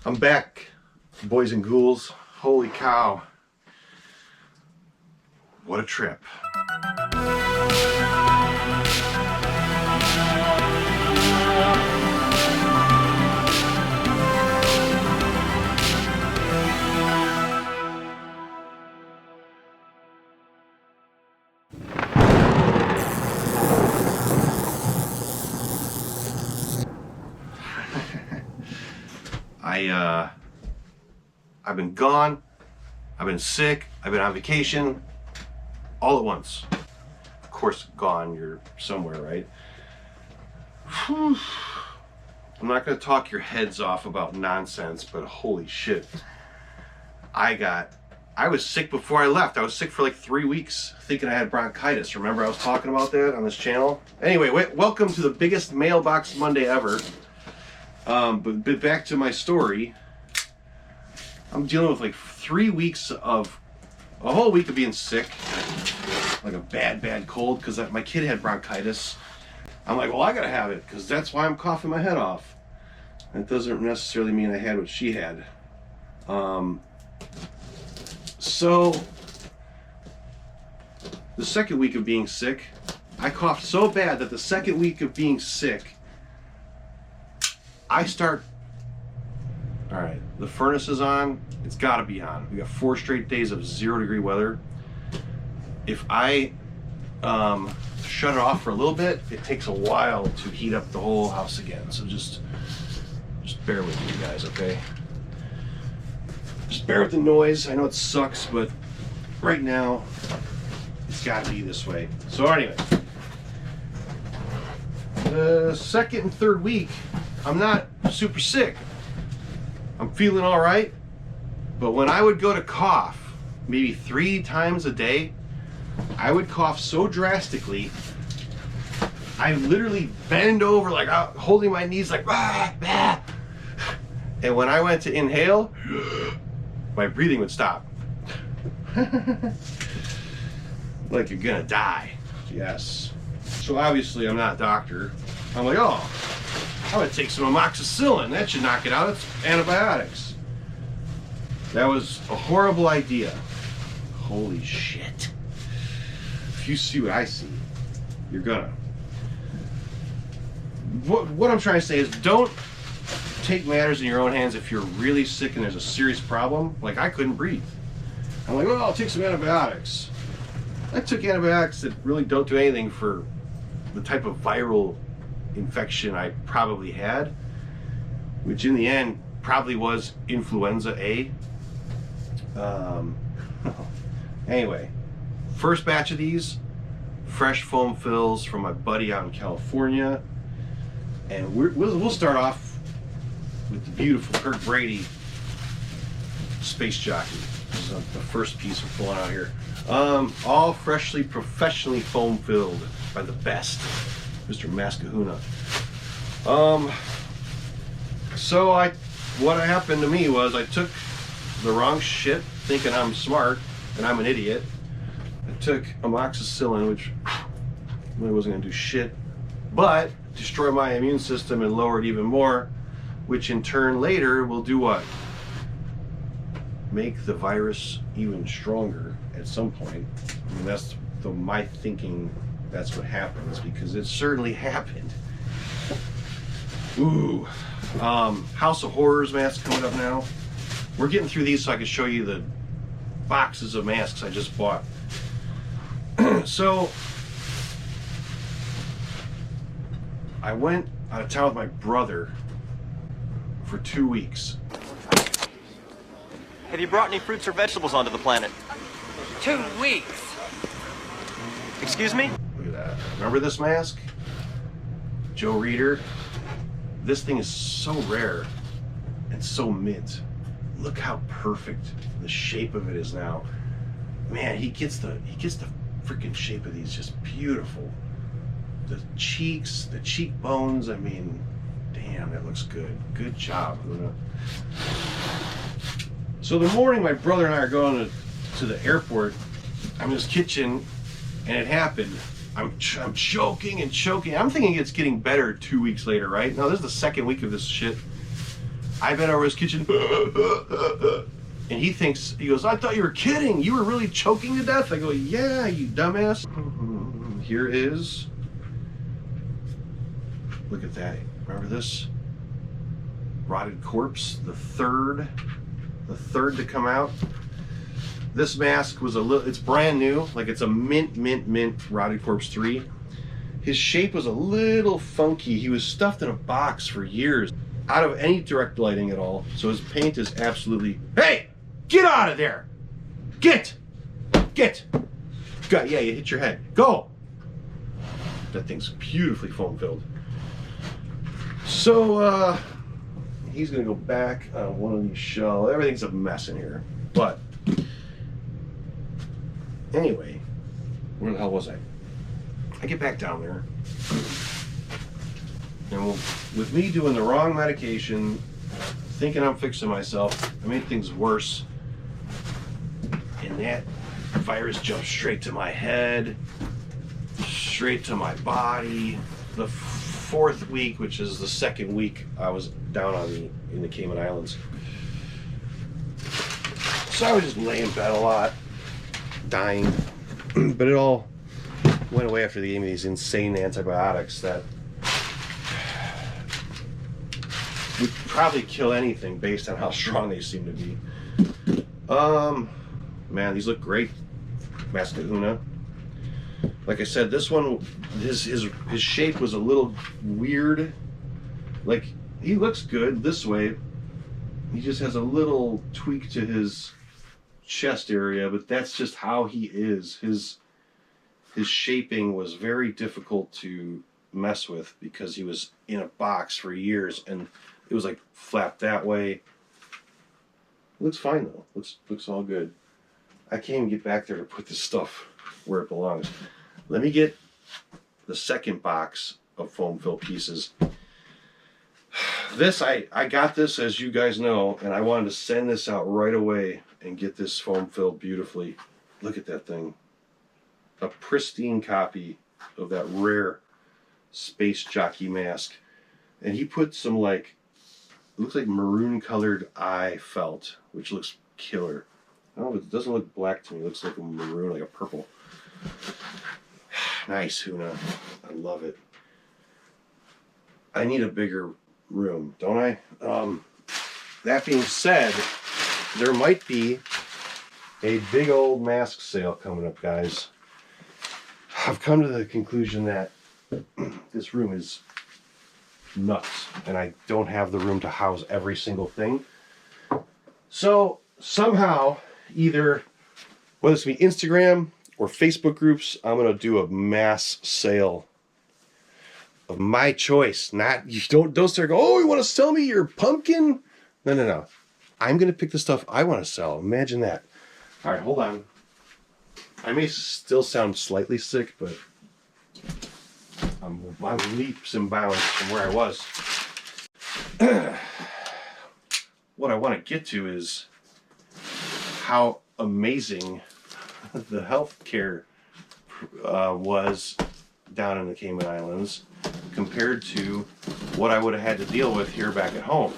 I'm back, boys and ghouls. Holy cow. What a trip. I've been gone, I've been sick, I've been on vacation, all at once. Of course, gone, you're somewhere, right? I'm not gonna talk your heads off about nonsense, but holy shit. I was sick before I left. I was sick for like 3 weeks, thinking I had bronchitis. Remember I was talking about that on this channel? Anyway, welcome to the biggest mailbox Monday ever. But back to my story. I'm dealing with like 3 weeks of, a whole week of being sick, like a bad cold, because my kid had bronchitis. I'm like, well, I gotta have it, because that's why I'm coughing my head off. That doesn't necessarily mean I had what she had. So, the second week of being sick, I coughed so bad that the second week of being sick, all right, the furnace is on. It's got to be on. We got 4 straight days of 0-degree weather. If I shut it off for a little bit, it takes a while to heat up the whole house again. So just bear with me, guys, okay? Just bear with the noise. I know it sucks, but right now, it's got to be this way. So anyway, the second and third week, I'm not super sick. I'm feeling all right, but when I would go to cough, maybe 3 times a day, I would cough so drastically, I literally bend over, like holding my knees, like, bah, bah. And when I went to inhale, my breathing would stop. Like you're gonna die. Yes. So obviously I'm not a doctor. I'm like, oh, I'm gonna take some amoxicillin. That should knock it out. It's antibiotics. That was a horrible idea. Holy shit. If you see what I see, you're gonna. What I'm trying to say is, don't take matters in your own hands if you're really sick and there's a serious problem. Like, I couldn't breathe. I'm like, well, I'll take some antibiotics. I took antibiotics that really don't do anything for the type of viral infection I probably had, which in the end probably was influenza A. Anyway, first batch of these fresh foam fills from my buddy out in California, and we'll start off with the beautiful Kirk Brady Space Jockey. This is the first piece we're pulling out here. All freshly, professionally foam filled by the best, Mr. Mascahuna. So what happened to me was I took the wrong shit, thinking I'm smart and I'm an idiot. I took amoxicillin, which really wasn't gonna do shit, but destroy my immune system and lower it even more, which in turn later will do what? Make the virus even stronger at some point. I mean, that's my thinking. That's what happens, because it certainly happened. Ooh, House of Horrors mask coming up now. We're getting through these so I can show you the boxes of masks I just bought. So, I went out of town with my brother for 2 weeks. Have you brought any fruits or vegetables onto the planet? 2 weeks. Excuse me? Look at that. Remember this mask? Joe Reeder. This thing is so rare and so mint. Look how perfect the shape of it is now. Man, he gets the freaking shape of these just beautiful. The cheeks, the cheekbones, I mean, damn, that looks good. Good job, Luna. So the morning my brother and I are going to the airport, I'm in his kitchen, and it happened. I'm choking and choking. I'm thinking it's getting better 2 weeks later, right? No, this is the second week of this shit. I bent over his kitchen, and he goes, I thought you were kidding. You were really choking to death. I go, yeah, you dumbass. Here is, look at that. Remember this? Rotted corpse, the third to come out. This mask was it's brand new, like it's a mint Rotted Corpse 3. His shape was a little funky. He was stuffed in a box for years, out of any direct lighting at all. So his paint is absolutely, hey, get out of there. Get. Go, yeah, you hit your head. Go. That thing's beautifully foam filled. So, he's gonna go back on one of these shelves. Everything's a mess in here. But anyway, where the hell was I? I get back down there, and with me doing the wrong medication, thinking I'm fixing myself, I made things worse. And that virus jumped straight to my head, straight to my body. The fourth week, which is the second week I was down in the Cayman Islands. So I was just laying in bed a lot, dying. But it all went away after they gave me these insane antibiotics that would probably kill anything based on how strong they seem to be. Man, these look great. Mascahuna. Like I said, this one, his shape was a little weird. Like, he looks good this way. He just has a little tweak to his chest area, but that's just how he is. His shaping was very difficult to mess with because he was in a box for years, and it was like flapped that way. It looks fine though. Looks all good. I can't even get back there to put this stuff where it belongs. Let me get the second box of foam fill pieces. This, I got this, as you guys know, and I wanted to send this out right away and get this foam filled beautifully. Look at that thing. A pristine copy of that rare space jockey mask. And he put some, like, it looks like maroon colored eye felt, which looks killer. I don't know, it doesn't look black to me. It looks like a maroon, like a purple. Nice, Huna. I love it. I need a bigger room, don't I? That being said, there might be a big old mask sale coming up, guys. I've come to the conclusion that this room is nuts, and I don't have the room to house every single thing. So somehow, either whether it's be Instagram or Facebook groups, I'm gonna do a mass sale of my choice. Not, you don't start going, oh, you want to sell me your pumpkin? No. I'm gonna pick the stuff I want to sell. Imagine that. All right, hold on. I may still sound slightly sick, but I'm leaps and bounds from where I was. What I want to get to is how amazing the healthcare was down in the Cayman Islands compared to what I would have had to deal with here back at home.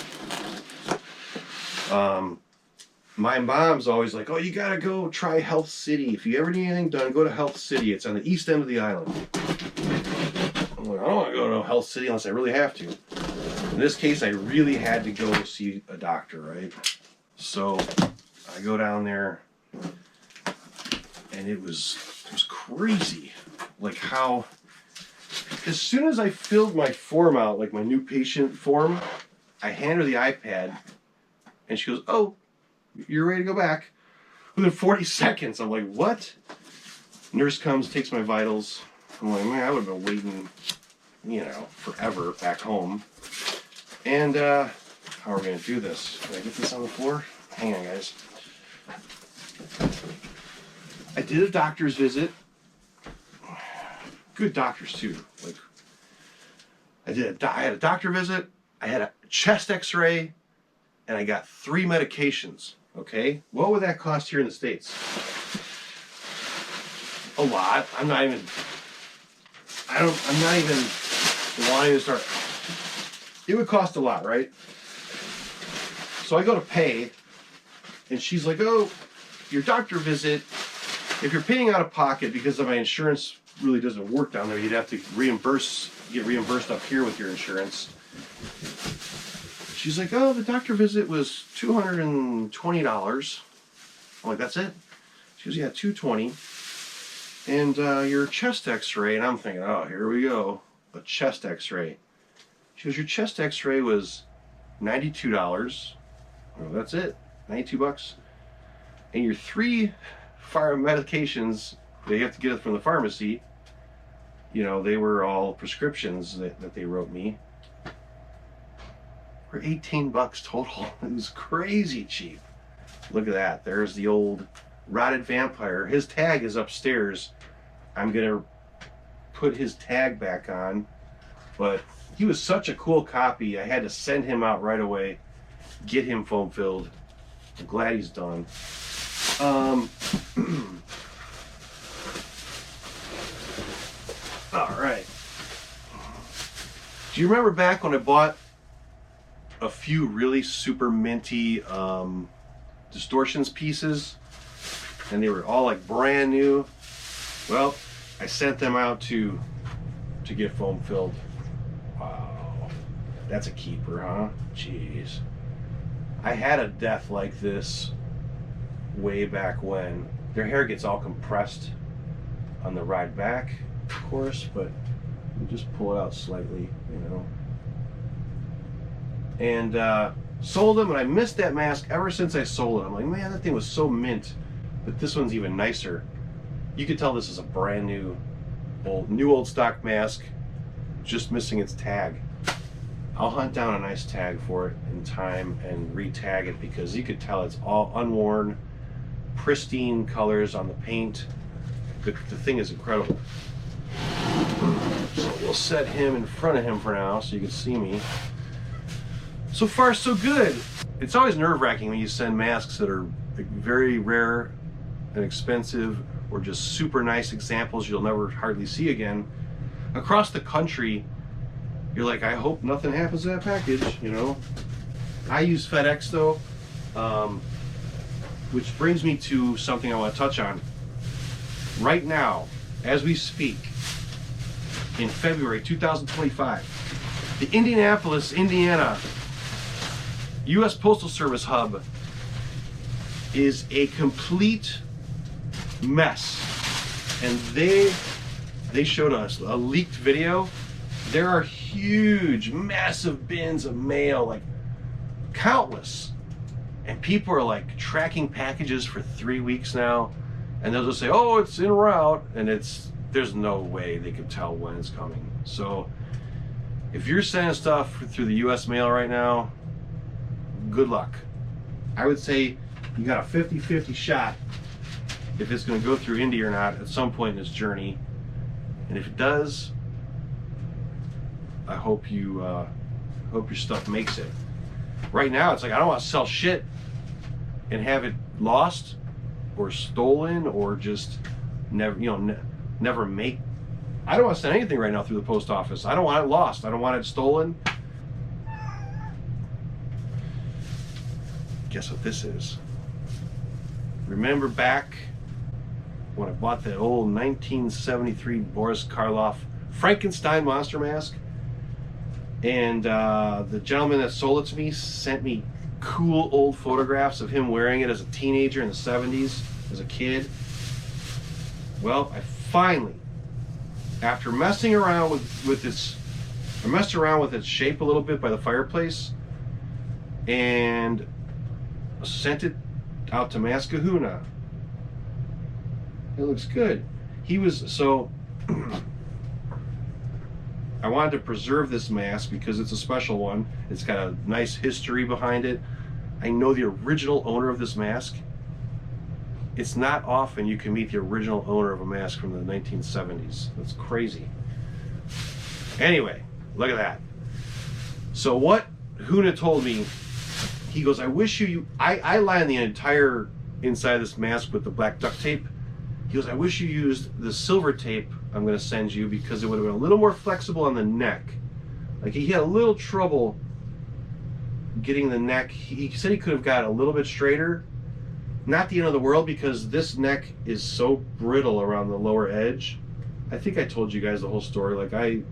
My mom's always like, oh, you gotta go try Health City. If you ever need anything done, go to Health City. It's on the east end of the island. I'm like, I don't want to go to Health City unless I really have to. In this case, I really had to go see a doctor, right? So I go down there, and it was crazy. Like how, as soon as I filled my form out, like my new patient form, I hand her the iPad, and she goes, oh, you're ready to go back. Within 40 seconds, I'm like, what? Nurse comes, takes my vitals. I'm like, man, I would have been waiting, forever back home. And how are we going to do this? Can I get this on the floor? Hang on, guys. I did a doctor's visit. Good doctors, too. Like, I had a doctor visit, I had a chest x-ray, and I got 3 medications. Okay, what would that cost here in the States? A lot. I'm not even wanting to start. It would cost a lot, right? So I go to pay, and she's like, oh, your doctor visit, if you're paying out of pocket because of my insurance really doesn't work down there, you'd have to get reimbursed up here with your insurance. She's like, oh, the doctor visit was $220. I'm like, that's it? She goes, yeah, $220. And your chest x-ray, and I'm thinking, oh, here we go, a chest x-ray. She goes, your chest x-ray was $92. Oh, that's it, 92 bucks. And your 3 medications that you have to get from the pharmacy, you know, they were all prescriptions that they wrote me. Were 18 bucks total. It was crazy cheap. Look at that. There's the old rotted vampire. His tag is upstairs. I'm gonna put his tag back on, but he was such a cool copy. I had to send him out right away, get him foam filled. I'm glad he's done. All right. Do you remember back when I bought a few really super minty distortions pieces, and they were all like brand new? Well, I sent them out to get foam filled. Wow, that's a keeper, huh? Jeez. I had a death like this way back when. Their hair gets all compressed on the ride back, of course, but you just pull it out slightly, you know. And sold them, and I missed that mask ever since I sold it. I'm like, man, that thing was so mint, but this one's even nicer. You could tell this is a brand new old stock mask, just missing its tag. I'll hunt down a nice tag for it in time and re-tag it, because you could tell it's all unworn, pristine colors on the paint. The thing is incredible. So we'll set him in front of him for now so you can see me. So far, so good. It's always nerve-wracking when you send masks that are very rare and expensive, or just super nice examples you'll never hardly see again. Across the country, you're like, I hope nothing happens to that package, you know. I use FedEx though, which brings me to something I want to touch on. Right now, as we speak, in February 2025, the Indianapolis, Indiana U.S. Postal Service hub is a complete mess. And they showed us a leaked video. There are huge, massive bins of mail, like countless. And people are like tracking packages for 3 weeks now. And they'll just say, oh, it's en route. And there's no way they can tell when it's coming. So if you're sending stuff through the U.S. mail right now, good luck. I would say you got a 50-50 shot if it's going to go through Indy or not at some point in its journey. And if it does, I hope your stuff makes it. Right now, it's like, I don't want to sell shit and have it lost or stolen or just never, never make. I don't want to send anything right now through the post office. I don't want it lost. I don't want it stolen. Guess what this is? Remember back when I bought that old 1973 Boris Karloff Frankenstein monster mask? And the gentleman that sold it to me sent me cool old photographs of him wearing it as a teenager in the 70s, as a kid. Well, I finally, after messing around with its, I messed around with its shape a little bit by the fireplace, and sent it out to Mascahuna. It looks good. I wanted to preserve this mask because it's a special one. It's got a nice history behind it. I know the original owner of this mask. It's not often you can meet the original owner of a mask from the 1970s. That's crazy. Anyway, look at that. So what Huna told me, he goes, I wish I lined the entire inside of this mask with the black duct tape. He goes, I wish you used the silver tape I'm going to send you, because it would have been a little more flexible on the neck. Like, he had a little trouble getting the neck. He said he could have got a little bit straighter. Not the end of the world, because this neck is so brittle around the lower edge. I think I told you guys the whole story. Like the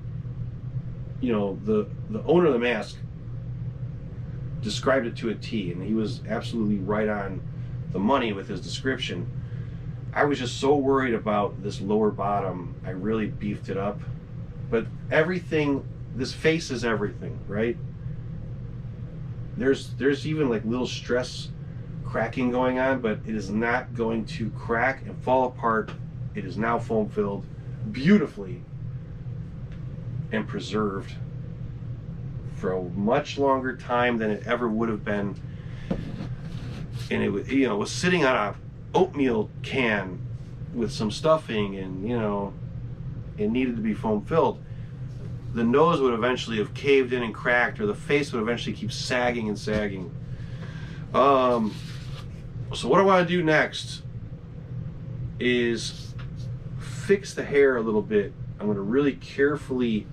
owner of the mask described it to a T, and he was absolutely right on the money with his description. I was just so worried about this lower bottom. I really beefed it up. But everything, this face is everything, right? There's even like little stress cracking going on, but it is not going to crack and fall apart. It is now foam filled beautifully and preserved for a much longer time than it ever would have been. And it was, was sitting on a oatmeal can with some stuffing, and it needed to be foam filled. The nose would eventually have caved in and cracked, or the face would eventually keep sagging and sagging. So what I want to do next is fix the hair a little bit. I'm going to really carefully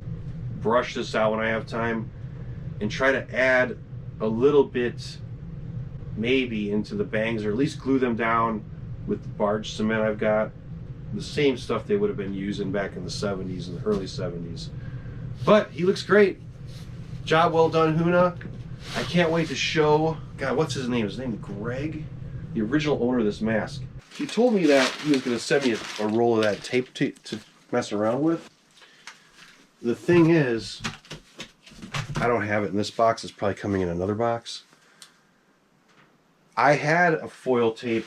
brush this out when I have time, and try to add a little bit maybe into the bangs, or at least glue them down with the barge cement I've got. The same stuff they would have been using back in the 70s and the early 70s. But he looks great. Job well done, Huna. I can't wait to show, God, what's his name? His name is Greg, the original owner of this mask. He told me that he was going to send me a roll of that tape to mess around with. The thing is, I don't have it in this box. It's probably coming in another box. I had a foil tape,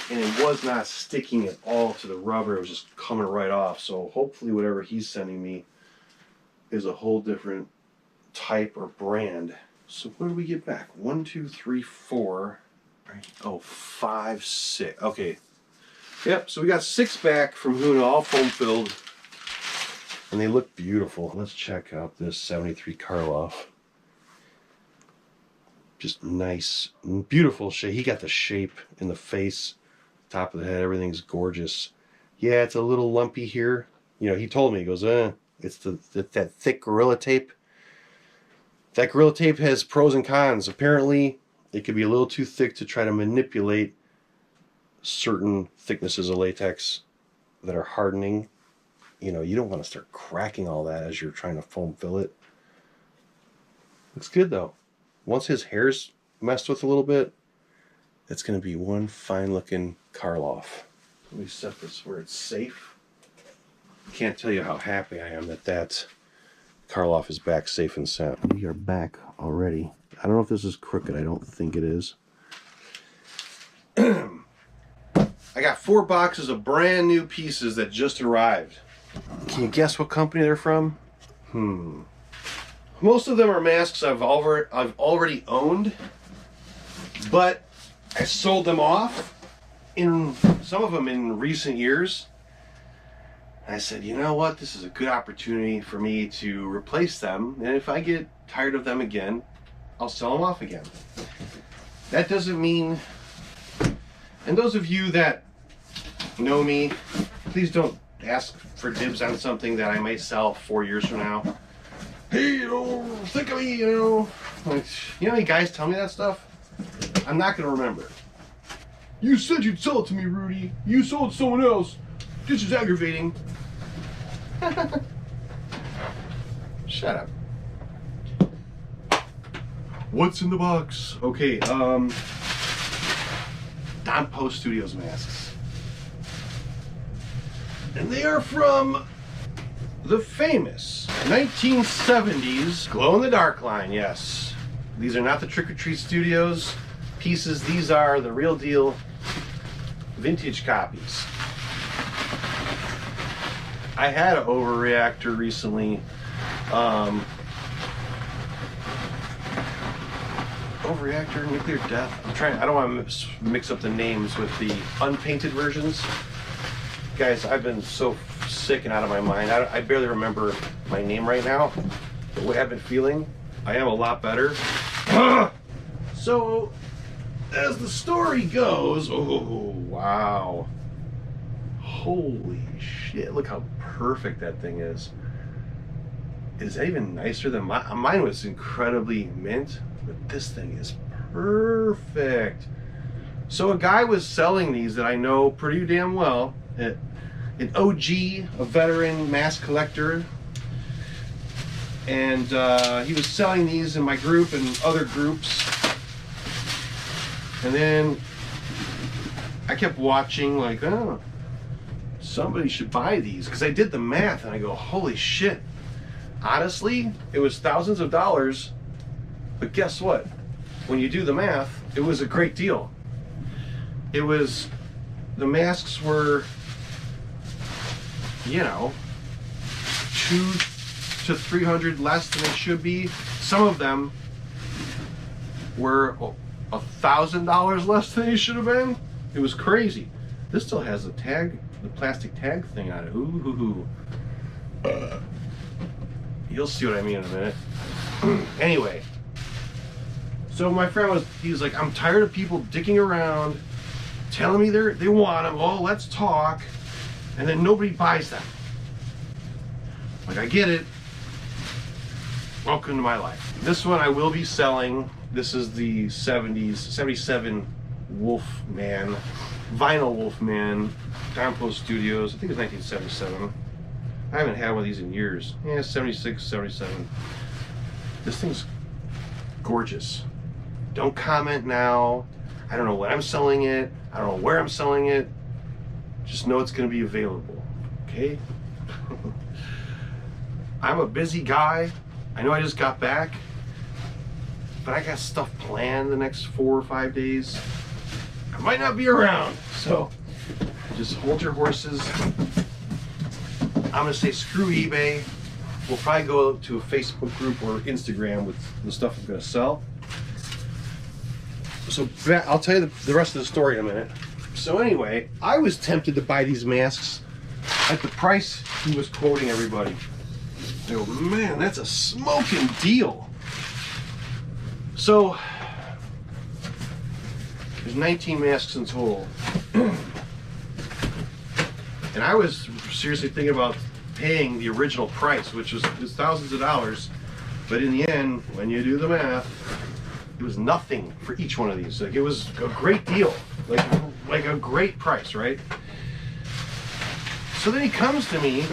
and it was not sticking at all to the rubber. It was just coming right off. So hopefully whatever he's sending me is a whole different type or brand. So what did we get back? 1, 2, 3, 4. Oh, 5, 6. Okay. Yep, so we got 6 back from Huna, all foam filled. And they look beautiful. Let's check out this 73 Karloff. Just nice, beautiful shape. He got the shape in the face, top of the head, everything's gorgeous. Yeah, it's a little lumpy here. He told me, he goes, it's that thick Gorilla Tape. That Gorilla Tape has pros and cons. Apparently, it could be a little too thick to try to manipulate certain thicknesses of latex that are hardening. You don't want to start cracking all that as you're trying to foam fill it. Looks good though. Once his hair's messed with a little bit, it's going to be one fine looking Karloff. Let me set this where it's safe. Can't tell you how happy I am that Karloff is back safe and sound. We are back already. I don't know if this is crooked. I don't think it is. I got 4 boxes of brand new pieces that just arrived. Can you guess what company they're from? Most of them are masks I've already owned, but I sold them off, some of them in recent years. I said, you know what, this is a good opportunity for me to replace them, and if I get tired of them again, I'll sell them off again. That doesn't mean, and those of you that know me, please don't ask for dibs on something that I may sell 4 years from now. Hey, think of me, Like, how many guys tell me that stuff? I'm not going to remember. You said you'd sell it to me, Rudy. You sold it to someone else. This is aggravating. Shut up. What's in the box? Okay, Don Post Studios masks. And they are from the famous 1970s glow-in-the-dark line, yes. These are not the Trick or Treat Studios pieces. These are the real deal vintage copies. I had an overreactor recently. Overreactor, Nuclear Death. I don't want to mix up the names with the unpainted versions. Guys, I've been so sick and out of my mind. I barely remember my name right now. But what I've been feeling, I am a lot better. So, as the story goes, oh, wow. Holy shit, look how perfect that thing is. Is that even nicer than mine? Mine was incredibly mint. But this thing is perfect. So a guy was selling these that I know pretty damn well. An OG, a veteran mask collector. And he was selling these in my group and other groups. And then I kept watching like, oh, somebody should buy these. Because I did the math and I go, holy shit. Honestly, it was thousands of dollars. But guess what? When you do the math, it was a great deal. It was, the masks were, you know, $200 to $300 less than they should be. Some of them were $1,000 less than they should have been. It was crazy. This still has the tag, the plastic tag thing on it. Ooh. You'll see what I mean in a minute. Anyway, so my friend he was like, I'm tired of people dicking around, telling me they want them. Oh, let's talk. And then nobody buys them. Like, I get it. Welcome to my life. This one I will be selling. This is the 77 Wolfman, Vinyl Wolfman, Post Studios. I think it's 1977. I haven't had one of these in years. Yeah, 76, 77. This thing's gorgeous. Don't comment now. I don't know when I'm selling it. I don't know where I'm selling it. Just know it's going to be available. Okay? I'm a busy guy. I know I just got back, but I got stuff planned the next 4 or 5 days. I might not be around, so just hold your horses. I'm gonna say screw eBay. We'll probably go to a Facebook group or Instagram with the stuff I'm gonna sell. So I'll tell you the rest of the story in a minute. So anyway, I was tempted to buy these masks at the price he was quoting everybody. I go, man, that's a smoking deal. So there's 19 masks in total. And I was seriously thinking about paying the original price, which was thousands of dollars. But in the end, when you do the math, it was nothing for each one of these. Like, it was a great deal, like a great price, right? So then he comes to me,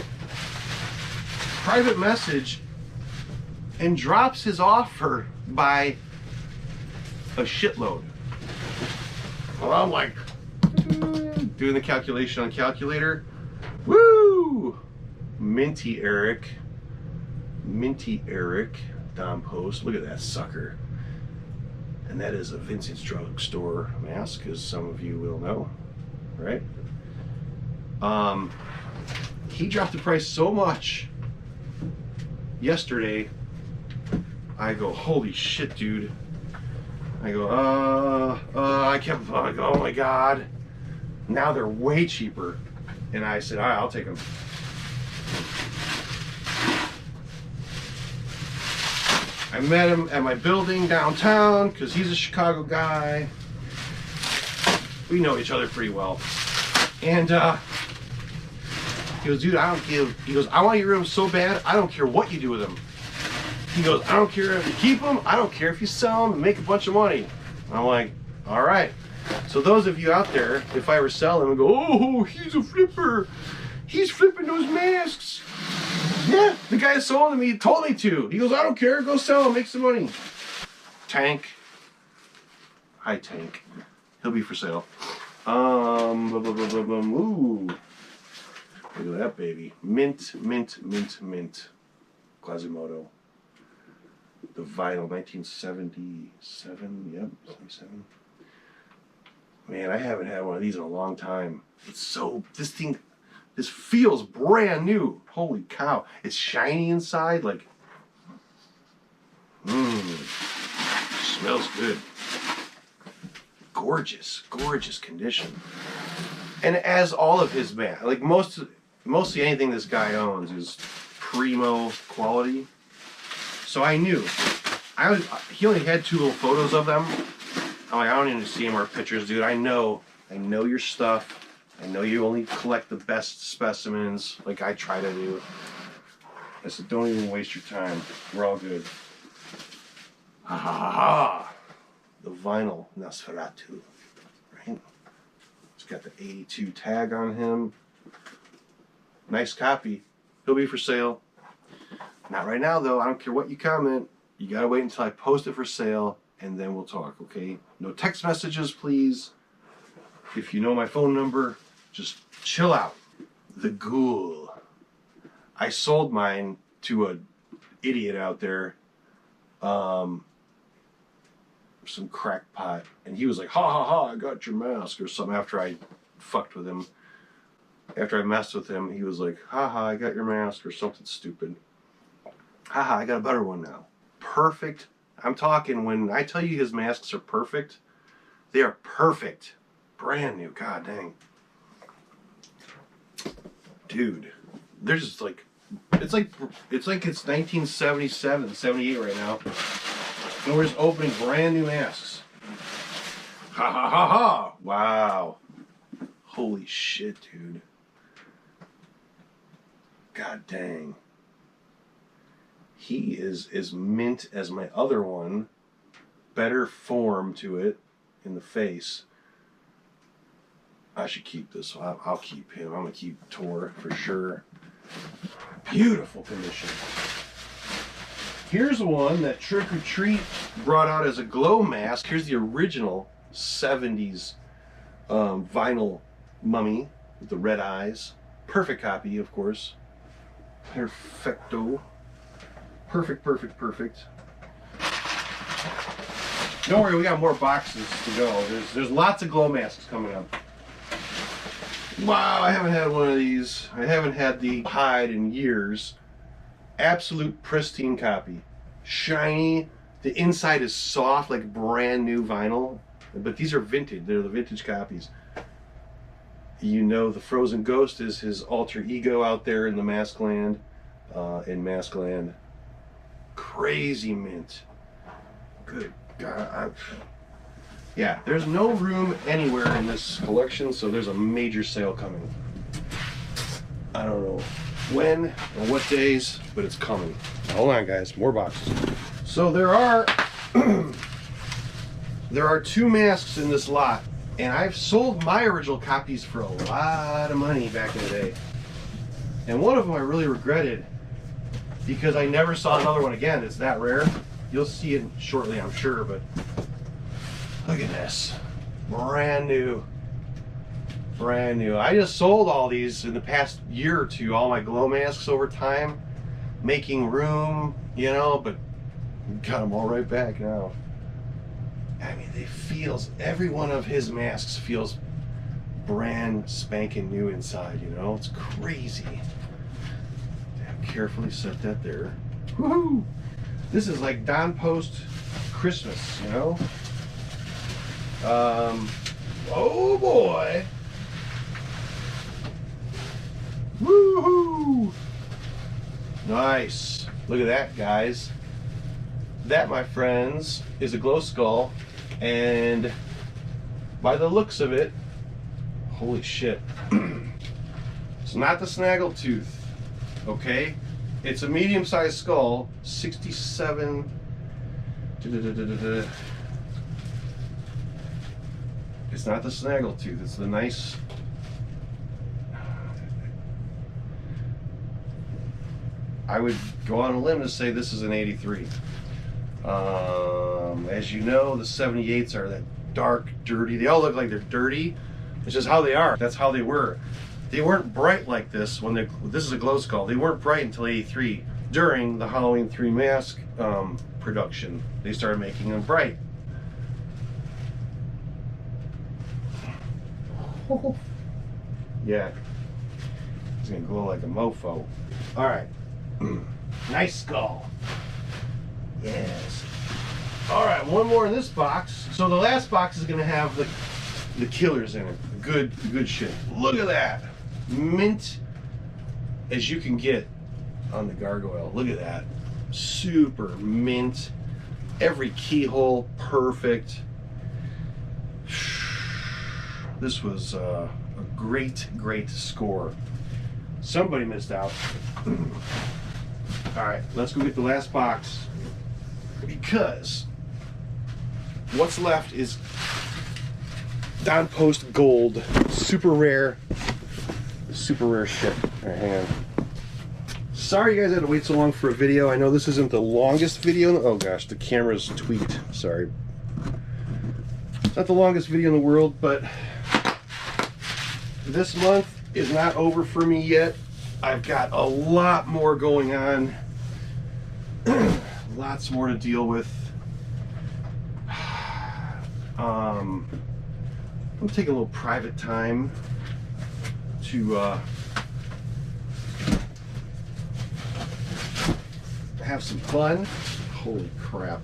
private message, and drops his offer by a shitload. Well, I'm like, doing the calculation on calculator. Woo! Minty Eric, Dom Post. Look at that sucker. And that is a vintage drugstore mask, as some of you will know, right? He dropped the price so much yesterday. I go, holy shit, dude. I go, I kept, I go, oh my God. Now they're way cheaper. And I said, all right, I'll take them. I met him at my building downtown because he's a Chicago guy. We know each other pretty well. And he goes, dude, I don't give. He goes, I want your room so bad, I don't care what you do with them. He goes, I don't care if you keep them, I don't care if you sell them and make a bunch of money. And I'm like, all right. So those of you out there, if I ever sell them and go, oh, he's a flipper. He's flipping those masks. Yeah, the guy that sold them, he told me to. He goes, I don't care, go sell them, make some money. Tank. Hi, Tank. He'll be for sale. Ooh. Look at that baby. Mint. Quasimodo. The vinyl, 1977. Yep, 77. Man, I haven't had one of these in a long time. It's so, this feels brand new. Holy cow. It's shiny inside, like, smells good. Gorgeous condition. And as all of his masks, like mostly anything this guy owns is primo quality. So I knew. He only had 2 little photos of them. I'm like, I don't even see him or pictures, dude. I know your stuff. I know you only collect the best specimens, like I try to do. I said, don't even waste your time. We're all good. Ha ha ha ha. The vinyl Nosferatu. Right? It's got the 82 tag on him. Nice copy. He'll be for sale. Not right now though. I don't care what you comment. You gotta wait until I post it for sale and then we'll talk, okay? No text messages, please. If you know my phone number, just chill out. The Ghoul. I sold mine to a idiot out there. Some crackpot. And he was like, ha ha ha, I got your mask or something after I fucked with him. After I messed with him, he was like, ha ha, I got your mask or something stupid. Ha ha, I got a better one now. Perfect. I'm talking, when I tell you his masks are perfect, they are perfect. Brand new, god dang. Dude, they're just like, it's like it's 1977, 78 right now. And we're just opening brand new masks. Ha ha ha ha! Wow. Holy shit, dude. God dang. He is as mint as my other one. Better form to it in the face. I should keep this. I'll keep him. I'm going to keep Tor for sure. Beautiful condition. Here's one that Trick or Treat brought out as a glow mask. Here's the original 70s vinyl mummy with the red eyes. Perfect copy, of course. Perfecto. Perfect, perfect, perfect. Don't worry, we got more boxes to go. There's lots of glow masks coming up. Wow, I haven't had one of these. I haven't had the hide in years. Absolute pristine copy. Shiny. The inside is soft, like brand new vinyl. But these are vintage. They're the vintage copies. You know the Frozen Ghost is his alter ego out there in the Maskland. In Maskland. Crazy mint. Good God. Yeah, there's no room anywhere in this collection, so there's a major sale coming. I don't know when or what days, but it's coming. Hold on, guys, more boxes. So there are two masks in this lot, and I've sold my original copies for a lot of money back in the day. And one of them I really regretted because I never saw another one again. It's that rare. You'll see it shortly, I'm sure, but look at this. Brand new. Brand new. I just sold all these in the past year or two, all my glow masks over time, making room, you know, but got them all right back now. I mean, every one of his masks feels brand spanking new inside, you know? It's crazy. Carefully set that there. Woohoo! This is like Don Post Christmas, you know? Oh boy! Woohoo! Nice. Look at that, guys. That, my friends, is a glow skull, and by the looks of it, holy shit. It's not the snaggletooth, okay? It's a medium-sized skull, 67. It's not the snaggletooth, it's the nice. I would go on a limb to say this is an 83. As you know, the 78s are that dark, dirty. They all look like they're dirty. It's just how they are. That's how they were. They weren't bright like this when this is a glow skull. They weren't bright until 83. During the Halloween 3 mask production, they started making them bright. Yeah, it's gonna glow like a mofo. All right, nice skull. Yes. All right, one more in this box. So the last box is gonna have the killers in it. Good shit. Look at that, mint as you can get on the gargoyle. Look at that, super mint. Every keyhole perfect. This was a great score. Somebody missed out. All right, let's go get the last box because what's left is Don Post Gold. Super rare shit. All right, hang on. Sorry you guys had to wait so long for a video. I know this isn't the longest video. Oh gosh, the camera's tweaked. Sorry. It's not the longest video in the world, but this month is not over for me yet. I've got a lot more going on. Lots more to deal with. I'm taking a little private time to have some fun. Holy crap.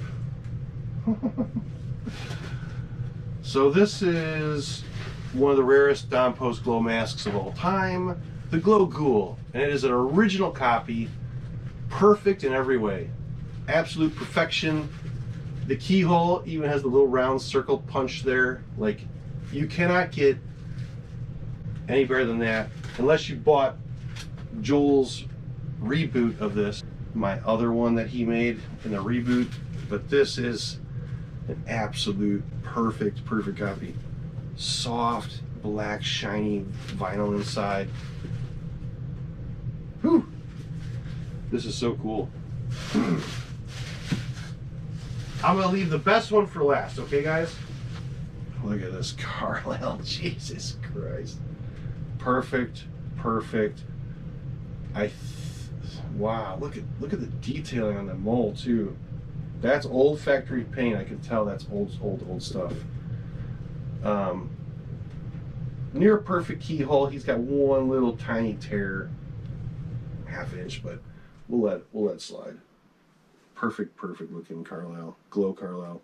So this is one of the rarest Don Post glow masks of all time, the Glow Ghoul, and it is an original copy, perfect in every way, absolute perfection. The keyhole even has the little round circle punch there. Like, you cannot get any better than that unless you bought Joel's reboot of this, my other one that he made in the reboot. But this is an absolute perfect copy. Soft, black, shiny vinyl inside. Whew. This is so cool. I'm gonna leave the best one for last, okay guys? Look at this Carlisle, Jesus Christ. Perfect. Wow, look at the detailing on the mold too. That's old factory paint. I can tell that's old stuff. Near perfect keyhole. He's got one little tiny tear, half inch, but we'll let it slide. Perfect looking Carlisle, glow Carlisle.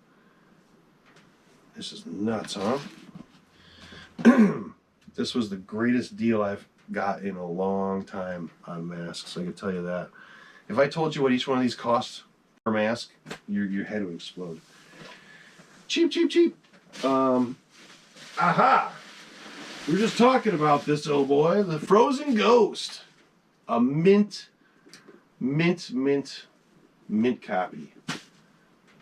This is nuts, huh? This was the greatest deal I've got in a long time on masks. I can tell you that. If I told you what each one of these costs per mask, your head would explode. Cheap. Aha! We were just talking about this, oh boy, the Frozen Ghost, a mint copy.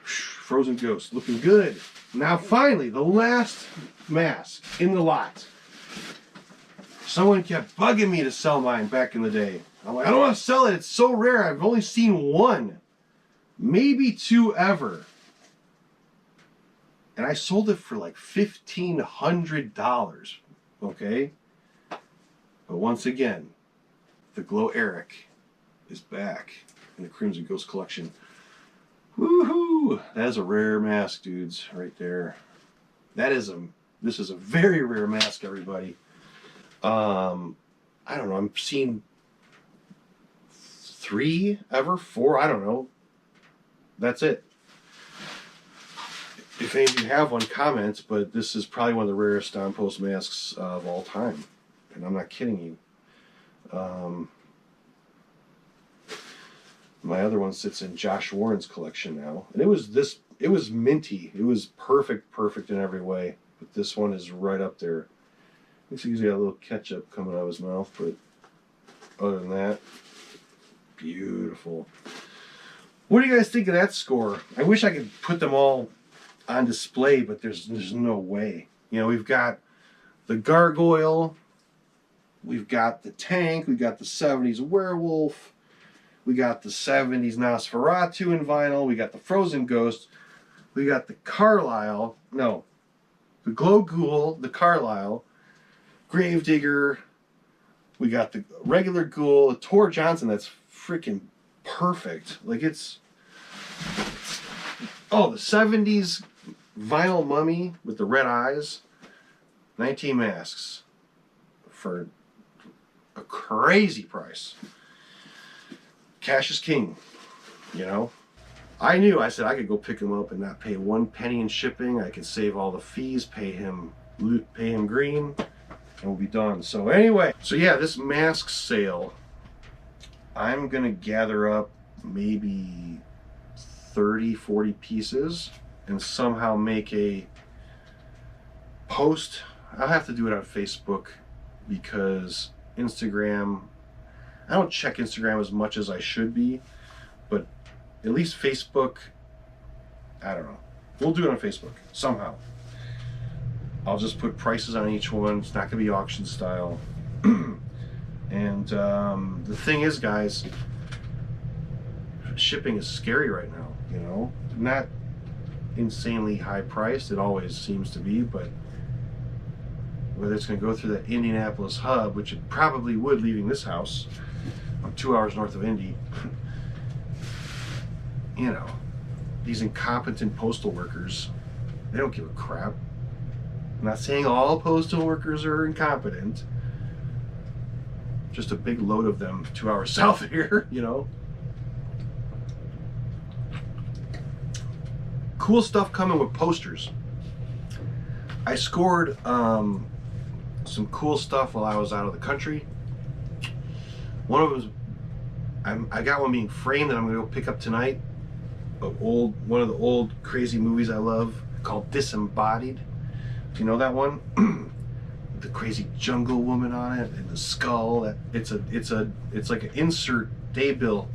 Frozen Ghost, looking good. Now finally, the last mask in the lot. Someone kept bugging me to sell mine back in the day. I'm like, I don't want to sell it. It's so rare. I've only seen one, maybe two ever. And I sold it for like $1,500. Okay? But once again, the Glow Eric is back in the Crimson Ghost collection. Woohoo! That is a rare mask, dudes, right there. This is a very rare mask, everybody. I don't know, I'm seeing 3 ever, 4, I don't know. That's it. If any of you have one, comment, but this is probably one of the rarest Don Post masks of all time. And I'm not kidding you. My other one sits in Josh Warren's collection now. And it was minty. It was perfect in every way. But this one is right up there. Looks like he's got a little ketchup coming out of his mouth, but other than that, beautiful. What do you guys think of that score? I wish I could put them all on display, but there's no way. You know, we've got the gargoyle, we've got the tank, we've got the 70s werewolf, we got the 70s Nosferatu in vinyl, we got the Frozen Ghost, we got the the Glow Ghoul, the Carlisle, Gravedigger, we got the regular Ghoul, Tor Johnson, that's freaking perfect. Like the 70s vinyl mummy with the red eyes. 19 masks for a crazy price. Cash is king, you know. I said I could go pick him up and not pay 1 penny in shipping. I could save all the fees, pay him green, and we'll be done. So anyway, yeah, this mask sale, I'm gonna gather up maybe 30-40 pieces and somehow make a post. I'll have to do it on Facebook because Instagram, I don't check Instagram as much as I should be, but at least Facebook, I don't know. We'll do it on Facebook somehow. I'll just put prices on each one. It's not going to be auction style. And the thing is, guys, shipping is scary right now, you know? Not insanely high priced. It always seems to be, but whether it's going to go through that Indianapolis hub, which it probably would leaving this house, I'm 2 hours north of Indy, you know, these incompetent postal workers, they don't give a crap. I'm not saying all postal workers are incompetent. Just a big load of them 2 hours south of here, you know. Cool stuff coming with posters. I scored some cool stuff while I was out of the country. One of them was, I got one being framed that I'm going to go pick up tonight. One of the old crazy movies I love called Disembodied. Do you know that one? The crazy jungle woman on it and the skull. It's like an insert daybill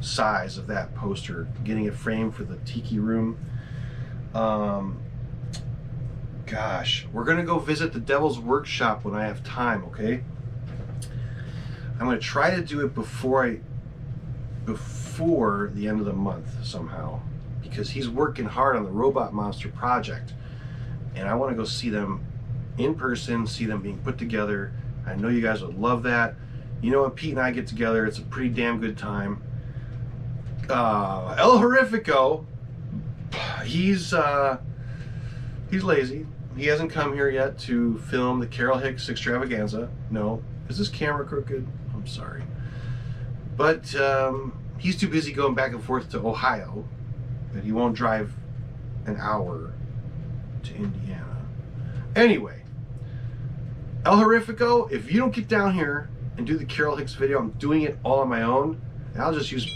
size of that poster. Getting it framed for the tiki room. Gosh, we're gonna go visit the Devil's Workshop when I have time. Okay. I'm gonna try to do it before the end of the month somehow, because he's working hard on the Robot Monster project, and I want to go see them in person, see them being put together. I know you guys would love that. You know, when Pete and I get together, it's a pretty damn good time. El Horrifico, he's lazy. He hasn't come here yet to film the Carol Hicks extravaganza. No. Is this camera crooked? I'm sorry. But he's too busy going back and forth to Ohio that he won't drive an hour to Indiana. Anyway, El Horrifico, if you don't get down here and do the Carol Hicks video, I'm doing it all on my own. And I'll just use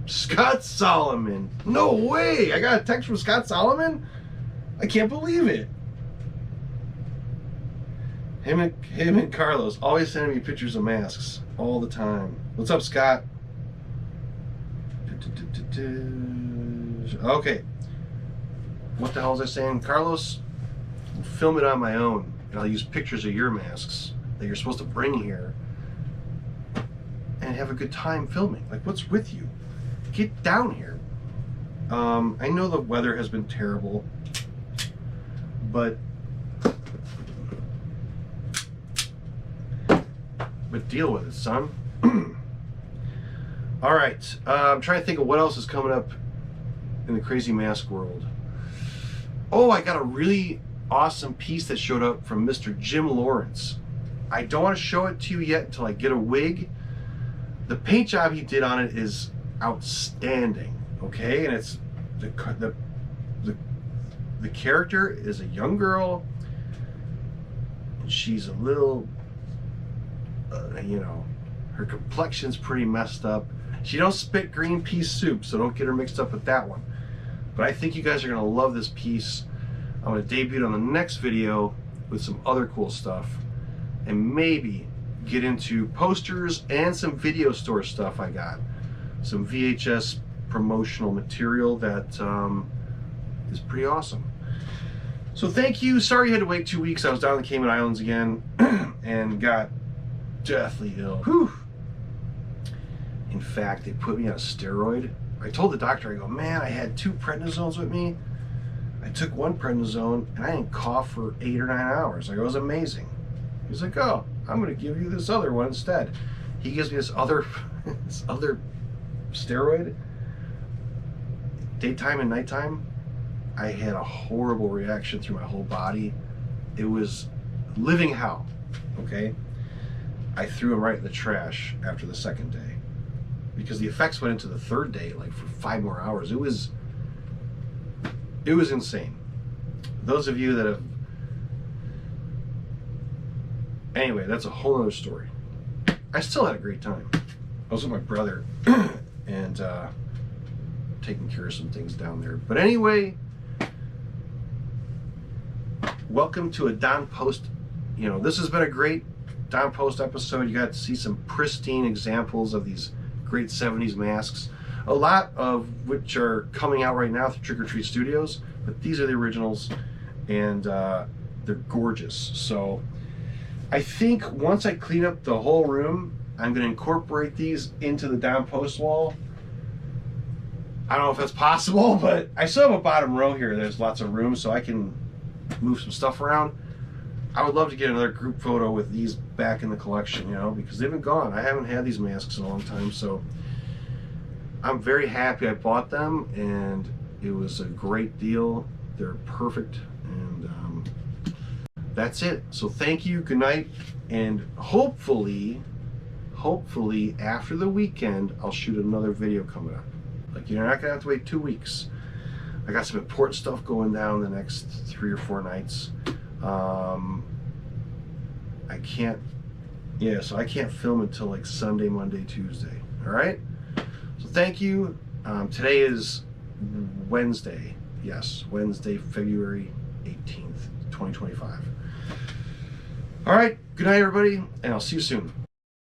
Scott Solomon. No way! I got a text from Scott Solomon? I can't believe it. Him and Carlos always sending me pictures of masks all the time. What's up, Scott? Okay. What the hell was I saying? Carlos, I'll film it on my own, and I'll use pictures of your masks that you're supposed to bring here and have a good time filming. Like, what's with you? Get down here. I know the weather has been terrible, but deal with it, son. All right, I'm trying to think of what else is coming up in the crazy mask world. Oh, I got a really awesome piece that showed up from Mr. Jim Lawrence. I don't want to show it to you yet until I get a wig. The paint job he did on it is outstanding. Okay, and it's the character is a young girl, and she's a little, you know, her complexion's pretty messed up. She don't spit green pea soup, so don't get her mixed up with that one. But I think you guys are gonna love this piece. I'm gonna debut it on the next video with some other cool stuff, and maybe get into posters and some video store stuff. I got some VHS promotional material that is pretty awesome. So thank you. Sorry you had to wait 2 weeks. I was down in the Cayman Islands again and got deathly ill. Whew. In fact, they put me on a steroid. I told the doctor, I go, man, I had 2 prednisones with me. I took one prednisone and I didn't cough for 8 or 9 hours. I go, it was amazing. He's like, oh, I'm going to give you this other one instead. He gives me this other steroid. Daytime and nighttime, I had a horrible reaction through my whole body. It was living hell, okay? I threw him right in the trash after the second day because the effects went into the third day, like for 5 more hours. It was insane. Those of you that have, anyway, that's a whole other story. I still had a great time. I was with my brother and taking care of some things down there. But anyway, welcome to a Don Post. You know, this has been a great Don Post episode. You got to see some pristine examples of these great 70s masks. A lot of which are coming out right now through Trick or Treat Studios, but these are the originals, and they're gorgeous. So I think once I clean up the whole room, I'm going to incorporate these into the down post wall. I don't know if that's possible, but I still have a bottom row here. There's lots of room, so I can move some stuff around. I would love to get another group photo with these back in the collection, you know, because they've been gone. I haven't had these masks in a long time, so I'm very happy I bought them, and it was a great deal. They're perfect, and that's it. So thank you, good night, and hopefully after the weekend, I'll shoot another video coming up. Like, you're not gonna have to wait 2 weeks. I got some important stuff going down the next 3 or 4 nights. I can't film until like Sunday, Monday, Tuesday. All right. So thank you. Today is Wednesday. Yes, Wednesday, February 18th, 2025. All right. Good night, everybody, and I'll see you soon.